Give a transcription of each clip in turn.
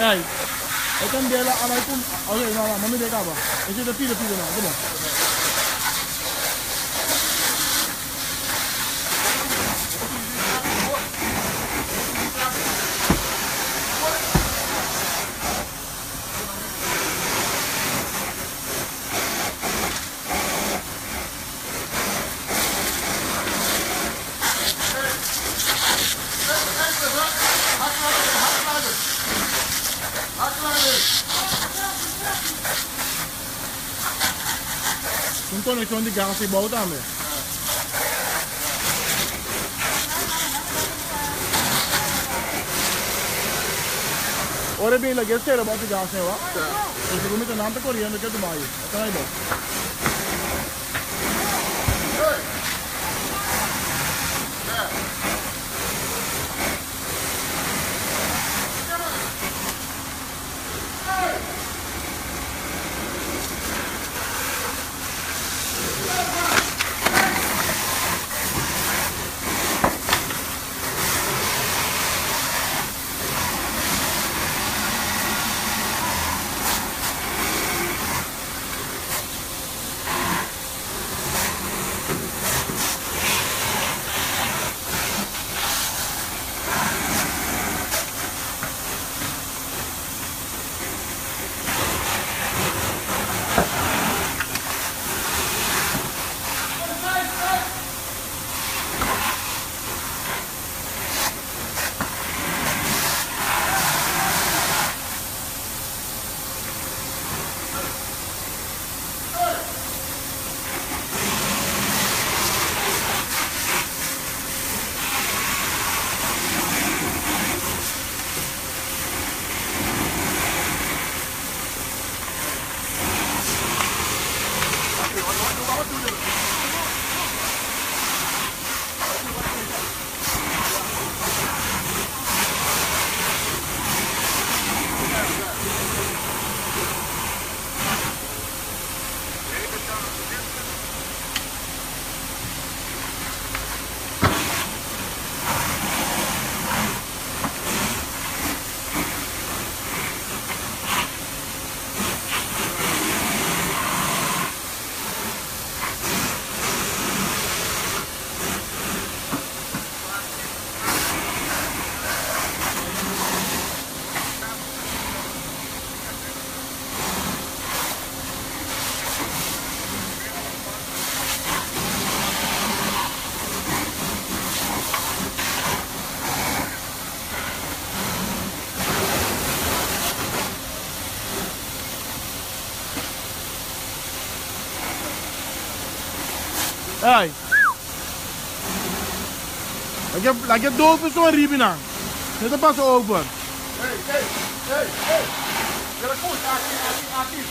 Hey, I can be like, and I put, okay, no, mommy, they cover. Is it the pizza now? Come on. Un connexion di gas e bautame. Ora bem la geste era baut gas ne va. तो तुम्हें तो नाम तक और ये में क्या तुम आई? इतना ही बस. Hey, like a dove is so ripping on. Let the pass over. Hey. You're a coach, Aki.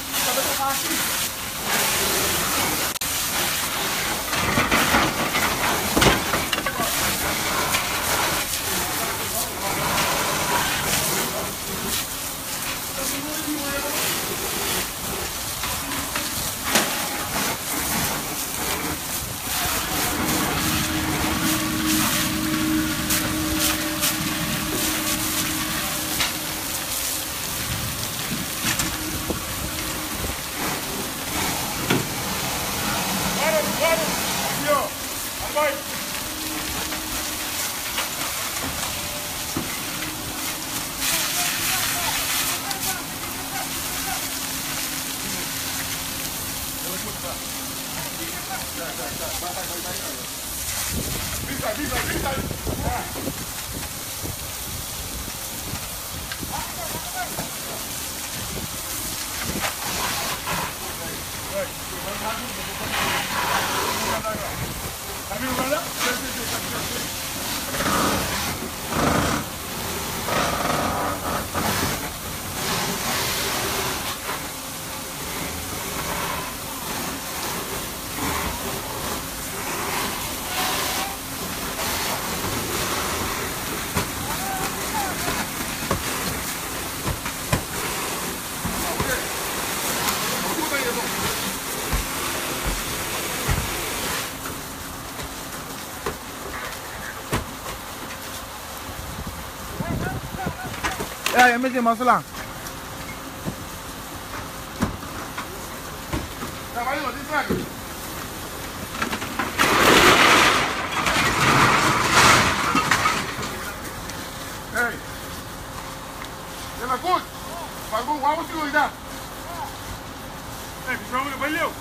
Ya, mesti masalah. Hey, you're good. Why was you doing that? Hey, what's wrong with the video?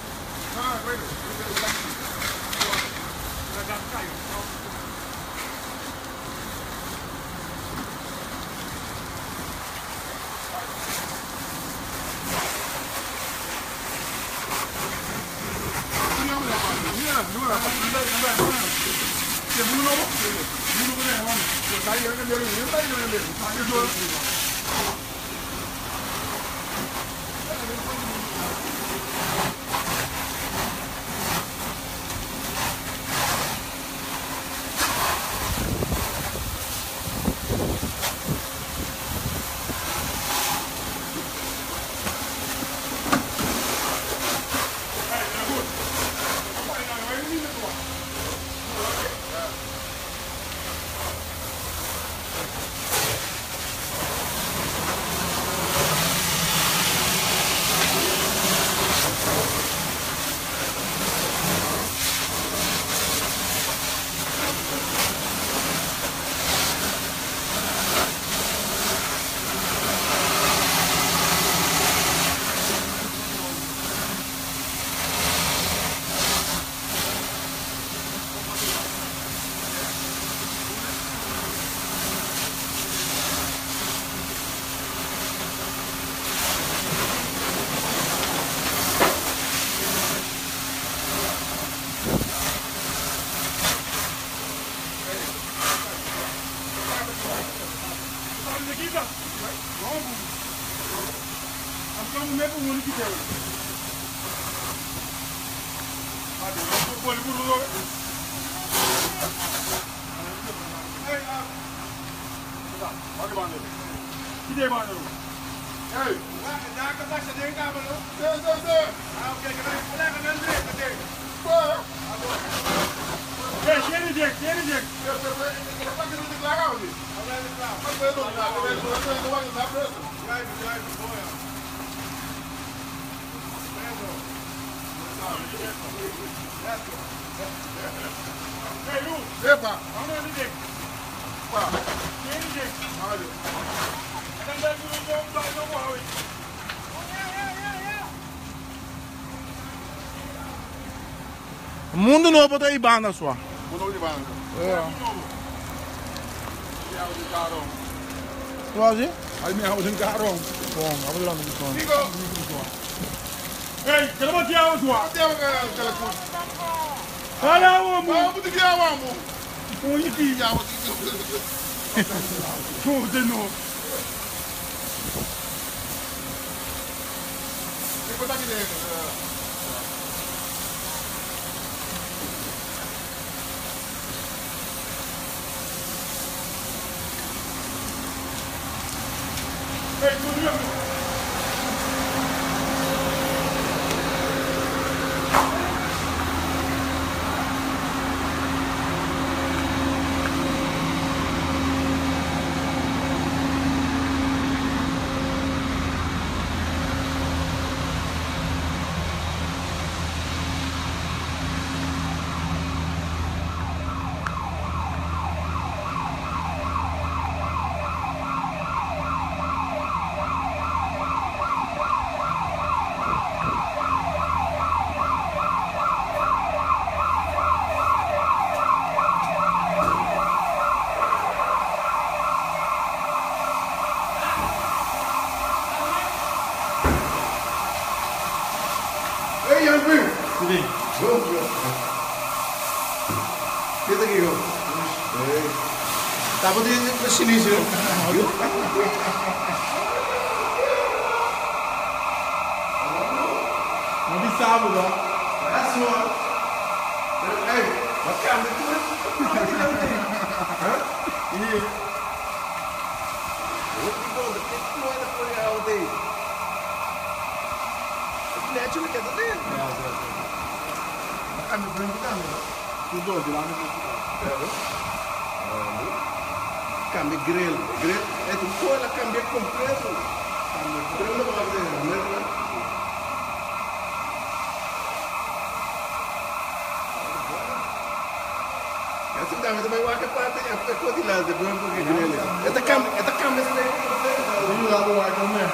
Mundo novo botou aí banda sua. Botou de banda. Tu acha? Aí me arroz em carrão. Bom, vamos lá no som. Ei, quero bater a sua. Bater a telefone. Fala, amor. Vamos ter que ir, amor. Onde que já? Tudo novo. Depois tá aqui dentro. Hey, tudo bem? Kita giro. Tapos din yung sinisyo. Hindi sabo ba? Aso. Pero ay, bakam dito. Ha? Ini. Ito, dito na po niya ako din. Naturally ka din. Bakam dito rin kita. Tudo, di lang ito. Cambio grill. Grill. Ito po la cambio completo. Cambio grill na ba din? Kasi dami may waka pati after ko dila de buwan ko grill. Ito cambio sa dito. Hindi lang ako ay kami.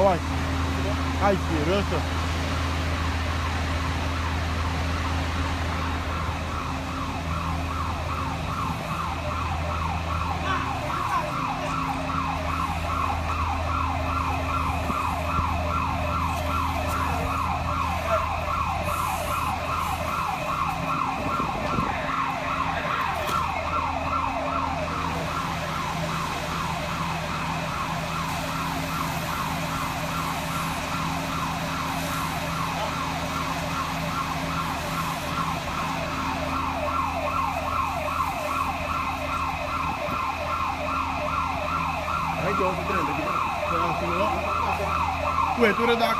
Oi. Ai, esperança. Ué, tu era da